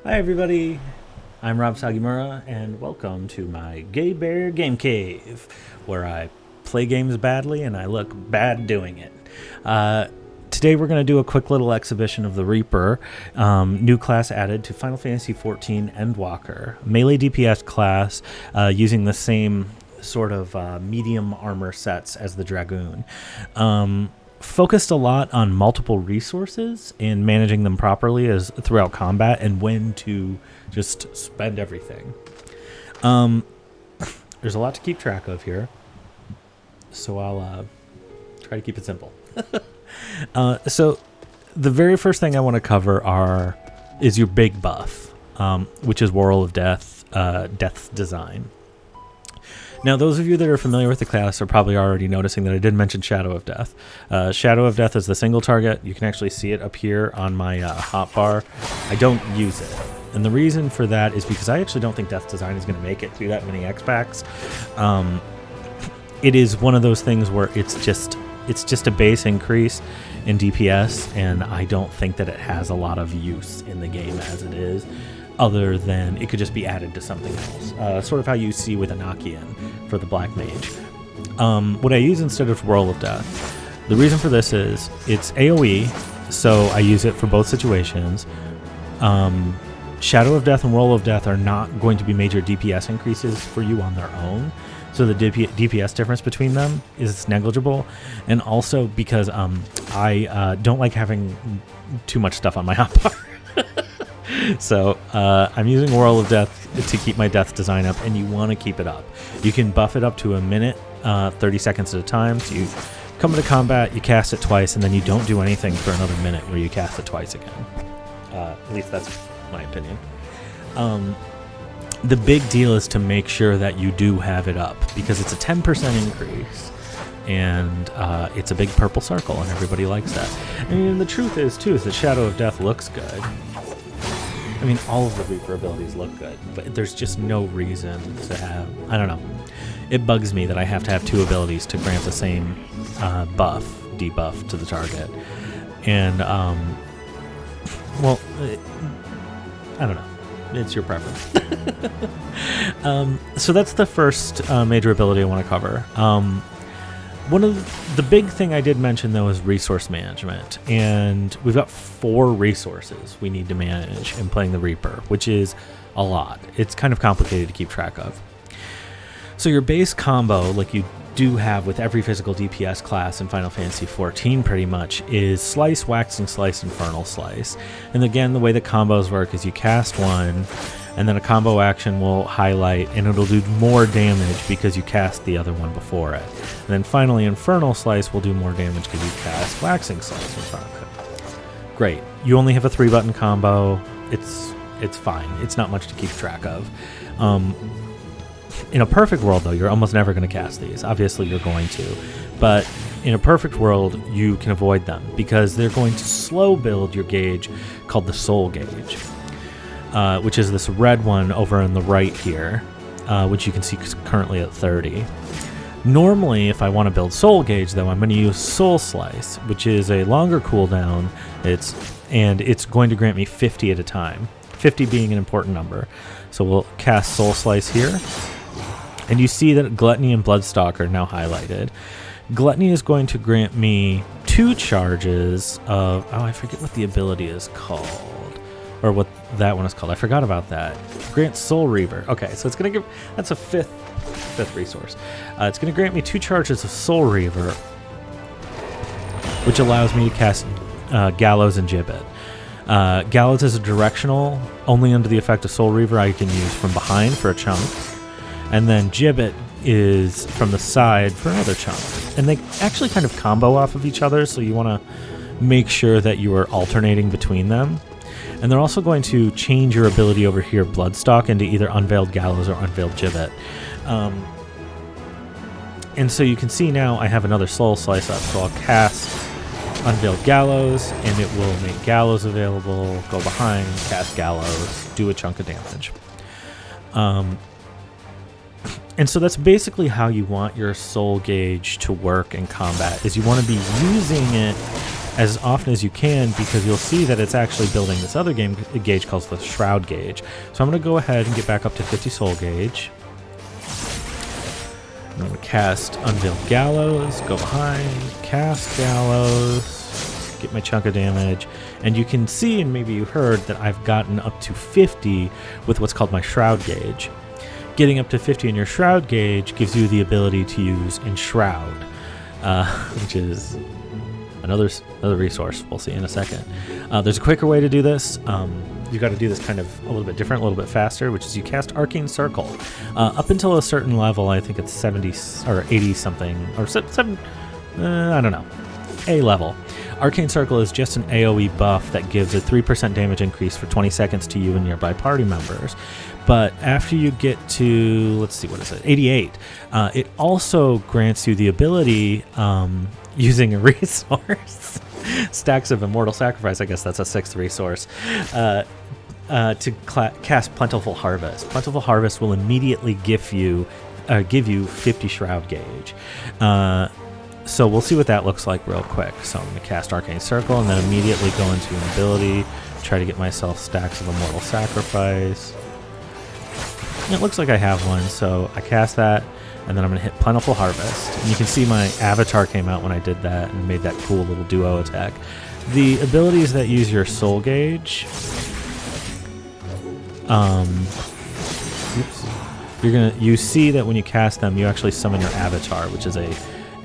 Hi everybody, I'm Rob Sagimura, and welcome to my Gay Bear Game Cave, where I play games badly and I look bad doing it. Today we're going to do a quick little exhibition of the Reaper, new class added to Final Fantasy XIV Endwalker, melee DPS class using the same sort of medium armor sets as the Dragoon. Focused a lot on multiple resources and managing them properly as throughout combat and when to just spend everything. There's a lot to keep track of here, so I'll try to keep it simple. So the very first thing I want to cover is your big buff, which is Whirl of Death, Death's Design. Now, those of you that are familiar with the class are probably already noticing that I did mention Shadow of Death. Shadow of Death is the single target. You can actually see it up here on my hotbar. I don't use it. And the reason for that is because I actually don't think Death's Design is going to make it through that many X-Packs. It is one of those things where it's just a base increase in DPS, and I don't think that it has a lot of use in the game as it is, other than it could just be added to something else. Sort of how you see with Anakian for the Black Mage. What I use instead of Whirl of Death, the reason for this is it's AoE, so I use it for both situations. Shadow of Death and Whirl of Death are not going to be major DPS increases for you on their own, so the DPS difference between them is negligible, and also because I don't like having too much stuff on my hotbar. So I'm using Whirl of Death to keep my Death Design up, and you want to keep it up. You can buff it up to a minute, 30 seconds at a time. So you come into combat, you cast it twice, and then you don't do anything for another minute where you cast it twice again. At least that's my opinion. The big deal is to make sure that you do have it up, because it's a 10% increase. And it's a big purple circle, and everybody likes that. I mean, the truth is, too, is that Shadow of Death looks good. I mean, all of the Reaper abilities look good, but there's just no reason to have... I don't know. It bugs me that I have to have two abilities to grant the same debuff to the target. And, well, I don't know. It's your preference. So that's the first major ability I want to cover. One of the big thing I did mention, though, is resource management, and we've got 4 resources we need to manage in playing the Reaper, which is a lot. It's kind of complicated to keep track of. So your base combo, like you do have with every physical DPS class in Final Fantasy XIV pretty much, is Slice, Waxing Slice, Infernal Slice. And again, the way the combos work is you cast one, and then a combo action will highlight, and it'll do more damage because you cast the other one before it. And then finally, Infernal Slice will do more damage because you cast Waxing Slice in front of it. Great. You only have a 3-button combo. It's fine. It's not much to keep track of. In a perfect world, though, you're almost never going to cast these. Obviously, you're going to. But in a perfect world, you can avoid them because they're going to slow build your gauge called the Soul Gauge. Which is this red one over on the right here, which you can see currently at 30. Normally, if I want to build Soul Gauge, though, I'm going to use Soul Slice, which is a longer cooldown, and it's going to grant me 50 at a time, 50 being an important number. So we'll cast Soul Slice here, and you see that Gluttony and Bloodstalk are now highlighted. Gluttony is going to grant me 2 charges of... Oh, I forget what the ability is called. Or what that one is called. I forgot about that. Grant Soul Reaver. Okay, so it's going to give... That's a fifth resource. It's going to grant me 2 charges of Soul Reaver, which allows me to cast Gallows and Gibbet. Gallows is a directional. Only under the effect of Soul Reaver I can use from behind for a chunk. And then Gibbet is from the side for another chunk. And they actually kind of combo off of each other, so you want to make sure that you are alternating between them. And they're also going to change your ability over here, Bloodstalk, into either Unveiled Gallows or Unveiled Gibbet. And so you can see now I have another Soul Slice up, so I'll cast Unveiled Gallows, and it will make Gallows available, go behind, cast Gallows, do a chunk of damage. And so that's basically how you want your Soul Gauge to work in combat, is you want to be using it as often as you can, because you'll see that it's actually building this other gauge called the Shroud Gauge. So I'm going to go ahead and get back up to 50 Soul Gauge. I'm going to cast Unveiled Gallows, go behind, cast Gallows, get my chunk of damage, and you can see, and maybe you heard, that I've gotten up to 50 with what's called my Shroud Gauge. Getting up to 50 in your Shroud Gauge gives you the ability to use Enshroud, which is another resource we'll see in a second. There's a quicker way to do this. You got to do this kind of a little bit different, a little bit faster, which is you cast Arcane Circle. Up until a certain level, I think it's 70 or 80 something, or 7, I don't know, A level. Arcane Circle is just an AoE buff that gives a 3% damage increase for 20 seconds to you and nearby party members. But after you get to, let's see, what is it, 88, it also grants you the ability, using a resource, Stacks of Immortal Sacrifice, I guess that's a 6th resource, to cast Plentiful Harvest. Plentiful Harvest will immediately give you 50 Shroud Gauge. So we'll see what that looks like real quick. So I'm going to cast Arcane Circle and then immediately go into an ability, try to get myself Stacks of Immortal Sacrifice. And it looks like I have one, so I cast that, and then I'm going to hit Plentiful Harvest. And you can see my avatar came out when I did that and made that cool little duo attack. The abilities that use your Soul Gauge, you see that when you cast them, you actually summon your avatar, which is a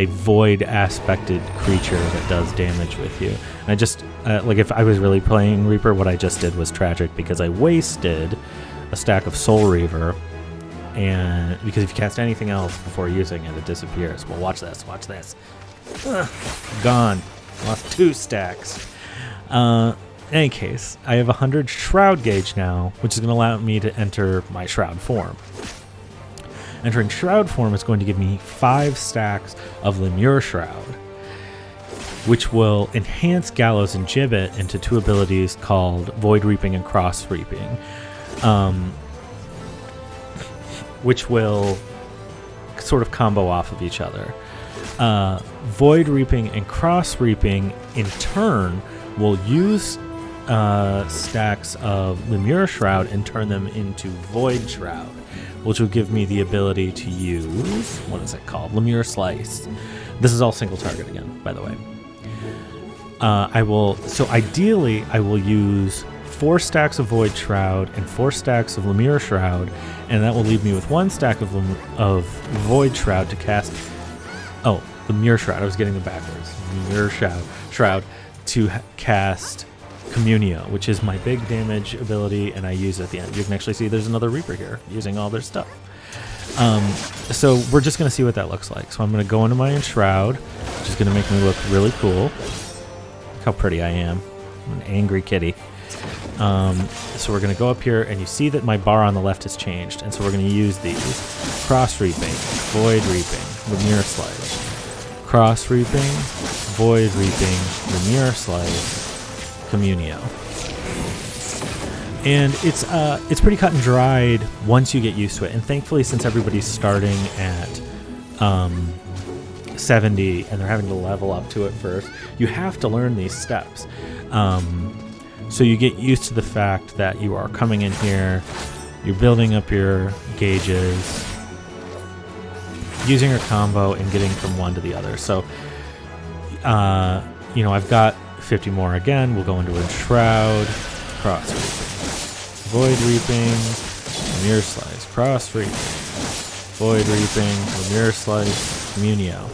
void aspected creature that does damage with you. And I just, like if I was really playing Reaper, what I just did was tragic, because I wasted a stack of Soul Reaver, and because if you cast anything else before using it, it disappears. Well, watch this, watch this. Ugh, gone. Lost 2 stacks. In any case, I have 100 Shroud Gauge now, which is going to allow me to enter my Shroud form. Entering Shroud form is going to give me 5 stacks of Lemure Shroud, which will enhance Gallows and Gibbet into 2 abilities called Void Reaping and Cross Reaping, which will sort of combo off of each other. Void Reaping and Cross Reaping, in turn, will use stacks of Lemure Shroud and turn them into Void Shroud, which will give me the ability to use, what is it called? Lemure Slice. This is all single target again, by the way. So ideally, I will use 4 stacks of Void Shroud and 4 stacks of Lemure Shroud, and that will leave me with 1 stack of Void Shroud to cast. Oh, Lemure Shroud. I was getting them backwards. Lemure Shroud to cast Communio, which is my big damage ability, and I use it at the end. You can actually see there's another Reaper here using all their stuff. So we're just going to see what that looks like. So I'm going to go into my Enshroud, which is going to make me look really cool. Look how pretty I am. I'm an angry kitty. So we're going to go up here, and you see that my bar on the left has changed, and so we're going to use these. Cross Reaping, Void Reaping, Lemure Slice. Cross Reaping, Void Reaping, Lemure Slice, Communio. And it's pretty cut and dried once you get used to it. And thankfully, since everybody's starting at 70 and they're having to level up to it first, you have to learn these steps. So you get used to the fact that you are coming in here, you're building up your gauges, using your combo, and getting from one to the other. So, I've got 50 more again. We'll go into Enshroud, Cross Reaping, Void Reaping, Lemure Slice, Cross Reaping, Void Reaping, Lemure Slice, Communio.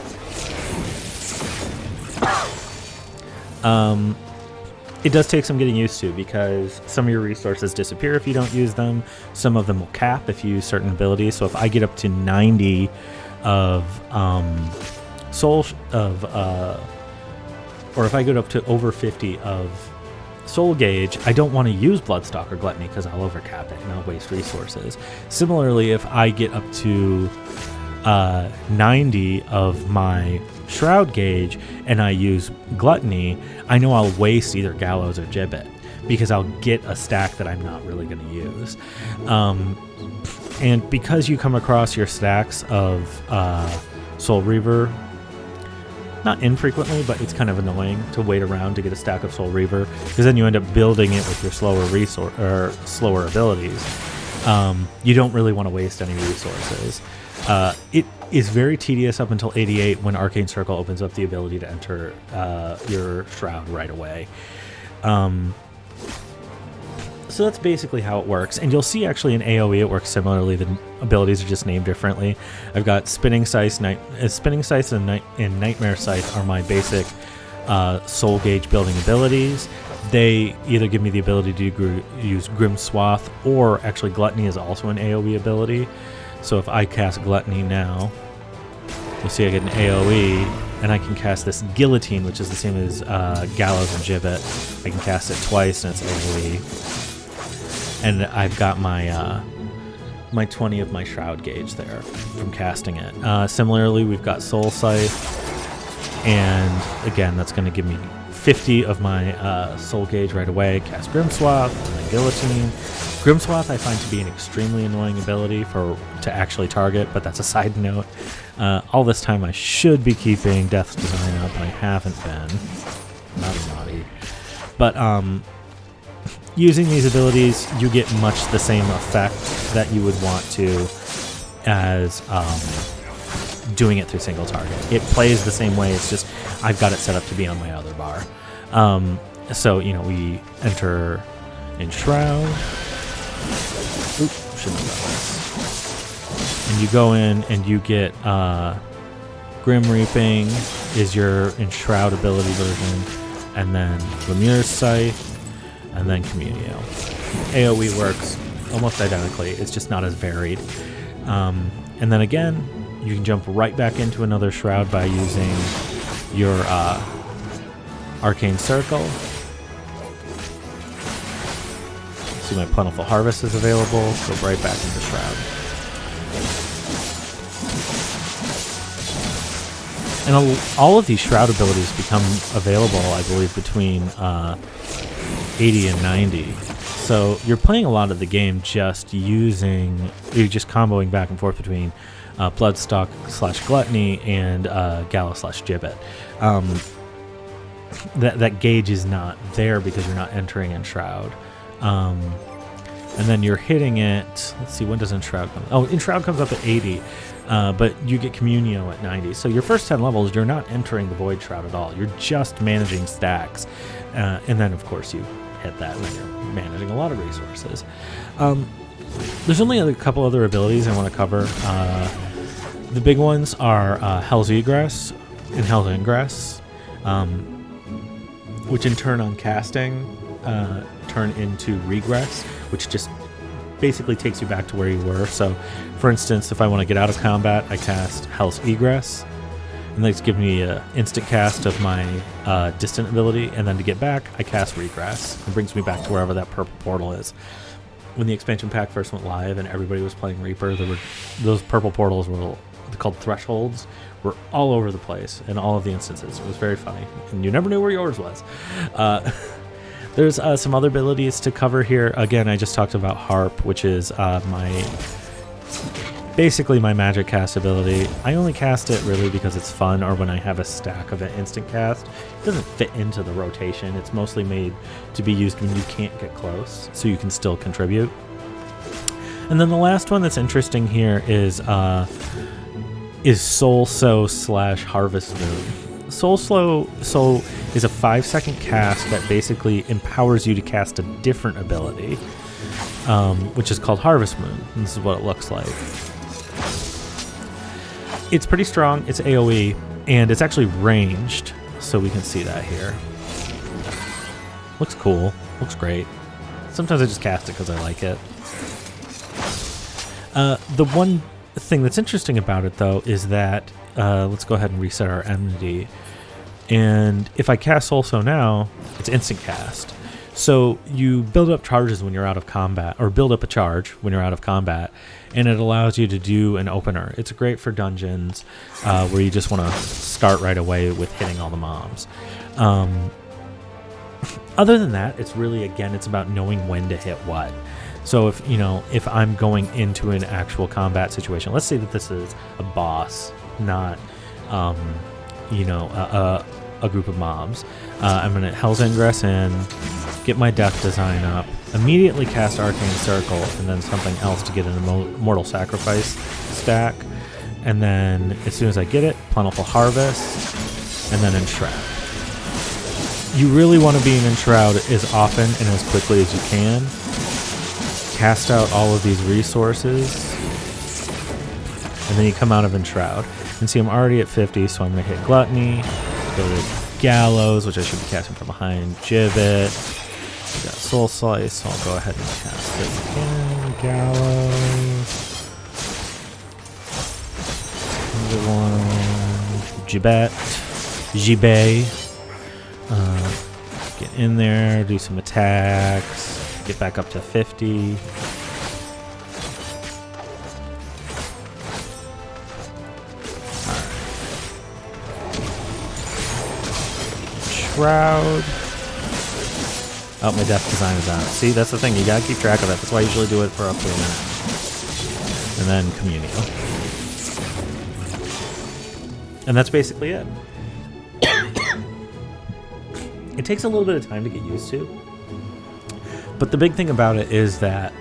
It does take some getting used to, because some of your resources disappear if you don't use them. Some of them will cap if you use certain abilities. So if I get up to 90 of or if I get up to over 50 of Soul Gauge, I don't want to use Bloodstock or Gluttony because I'll overcap it and I'll waste resources. Similarly, if I get up to 90 of my Shroud Gauge and I use Gluttony, I know I'll waste either Gallows or Gibbet because I'll get a stack that I'm not really going to use. And because you come across your stacks of Soul Reaver, not infrequently, but it's kind of annoying to wait around to get a stack of Soul Reaver, because then you end up building it with your slower resource or slower abilities. You don't really want to waste any resources. It is very tedious up until 88, when Arcane Circle opens up the ability to enter your Shroud right away. So that's basically how it works, and you'll see actually in AoE it works similarly. The abilities are just named differently. I've got Spinning Scythe, and Nightmare Scythe are my basic Soul Gauge building abilities. They either give me the ability to use Grim Swath, or actually Gluttony is also an AoE ability. So if I cast Gluttony now, you'll see I get an AoE, and I can cast this Guillotine, which is the same as Gallows and Gibbet. I can cast it twice, and it's AoE. And I've got my my 20 of my Shroud Gauge there from casting it. Similarly, we've got Soul Scythe, and again, that's going to give me 50 of my Soul Gauge right away. Cast Grimswath, and then Guillotine. Grimswath I find to be an extremely annoying ability to actually target, but that's a side note. All this time I should be keeping Death's Design up, and I haven't been. Naughty. But using these abilities, you get much the same effect that you would want to as doing it through single target. It plays the same way, it's just I've got it set up to be on my other bar. So, we enter in Shroud. Oop, shouldn't have done this. And you go in and you get Grim Reaping is your Enshroud ability version, and then Lemure's Scythe, and then Communio. AoE works almost identically, it's just not as varied. And then again, you can jump right back into another Shroud by using your Arcane Circle. See, my Plentiful Harvest is available, go right back into Shroud. And all of these Shroud abilities become available, I believe, between 80 and 90. So you're playing a lot of the game you're just comboing back and forth between Bloodstock / Gluttony and Gallows / Gibbet. That gauge is not there because you're not entering Enshroud. And then you're hitting it. Let's see, when does Enshroud come? Oh, Enshroud comes up at 80, but you get Communio at 90. So your first 10 levels, you're not entering the Void Shroud at all. You're just managing stacks. And then, of course, you hit that, and then you're managing a lot of resources. There's only a couple other abilities I want to cover. The big ones are Hell's Egress and Hell's Ingress, which in turn on casting turn into Regress, which just basically takes you back to where you were. So, for instance, if I want to get out of combat, I cast Hell's Egress, and that's giving me an instant cast of my distant ability, and then to get back, I cast Regress. It brings me back to wherever that purple portal is. When the expansion pack first went live and everybody was playing Reaper, those purple portals were called thresholds, were all over the place in all of the instances. It was very funny, and you never knew where yours was. There's some other abilities to cover here. Again, I just talked about Harp, which is basically my magic cast ability. I only cast it really because it's fun, or when I have a stack of an instant cast. It doesn't fit into the rotation. It's mostly made to be used when you can't get close, so you can still contribute. And then the last one that's interesting here is Soul Sow / Harvest Moon. Soul Sow is a 5-second cast that basically empowers you to cast a different ability, which is called Harvest Moon. And this is what it looks like. It's pretty strong, it's AoE, and it's actually ranged, so we can see that here. Looks cool, looks great. Sometimes I just cast it because I like it. The one thing that's interesting about it, though, is that let's go ahead and reset our enmity. And if I cast Soul Sow now, it's instant cast. So you build up charges when you're out of combat, or build up a charge when you're out of combat, and it allows you to do an opener. It's great for dungeons where you just want to start right away with hitting all the mobs. Other than that, it's really, again, it's about knowing when to hit what. So if I'm going into an actual combat situation, let's say that this is a boss, not a group of mobs. I'm going to Hell's Ingress in, get my death design up, immediately cast Arcane Circle, and then something else to get an Immortal Sacrifice stack. And then as soon as I get it, Plentiful Harvest, and then Enshroud. You really want to be in Enshroud as often and as quickly as you can. Cast out all of these resources, and then you come out of Enshroud. And see, I'm already at 50, so I'm going to hit Gluttony, go to Gallows, which I should be casting from behind, Gibbet, got Soul Slice, so I'll go ahead and cast it again, Gallows. Another one, Gibbet, get in there, do some attacks, get back up to 50. Shroud. Oh, my death design is on. See, that's the thing. You gotta keep track of that. That's why I usually do it for up to a minute. And then Communio. And that's basically it. It takes a little bit of time to get used to. But the big thing about it is that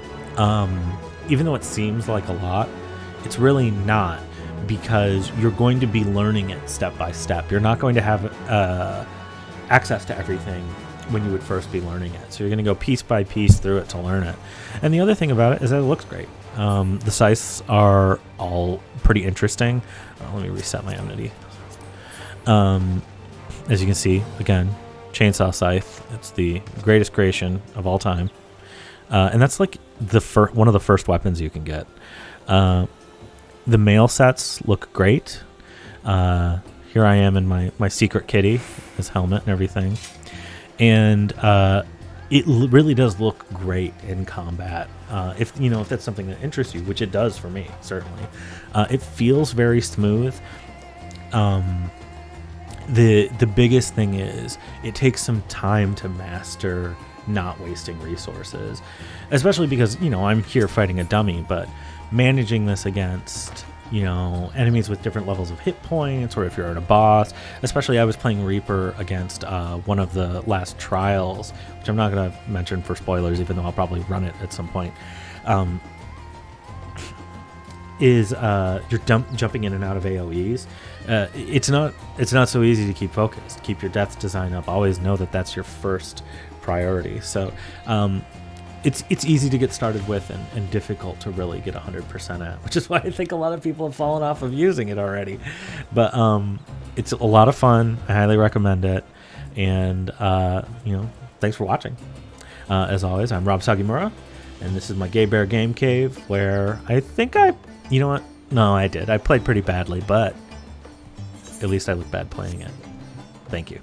even though it seems like a lot, it's really not, because you're going to be learning it step by step. You're not going to have access to everything when you would first be learning it. So you're going to go piece by piece through it to learn it. And the other thing about it is that it looks great. The scythes are all pretty interesting. Let me reset my Unity. As you can see, again, Chainsaw Scythe. It's the greatest creation of all time. And that's like one of the first weapons you can get. The male sets look great. Here I am in my secret kitty, his helmet and everything. And it really does look great in combat. If that's something that interests you, which it does for me, certainly. It feels very smooth. The biggest thing is it takes some time to master not wasting resources, especially because I'm here fighting a dummy, but managing this against enemies with different levels of hit points, or if you're at a boss. Especially I was playing Reaper against one of the last trials, which I'm not going to mention for spoilers, even though I'll probably run it at some point. You're jumping in and out of AoEs. It's not so easy to keep focused. Keep your death design up. Always know that that's your first priority. So it's easy to get started with and difficult to really get 100% at, which is why I think a lot of people have fallen off of using it already. But it's a lot of fun. I highly recommend it. And thanks for watching. As always, I'm Rob Sagimura, and this is my Gay Bear Game Cave, where I think you know what? No, I did. I played pretty badly, but at least I look bad playing it. Thank you.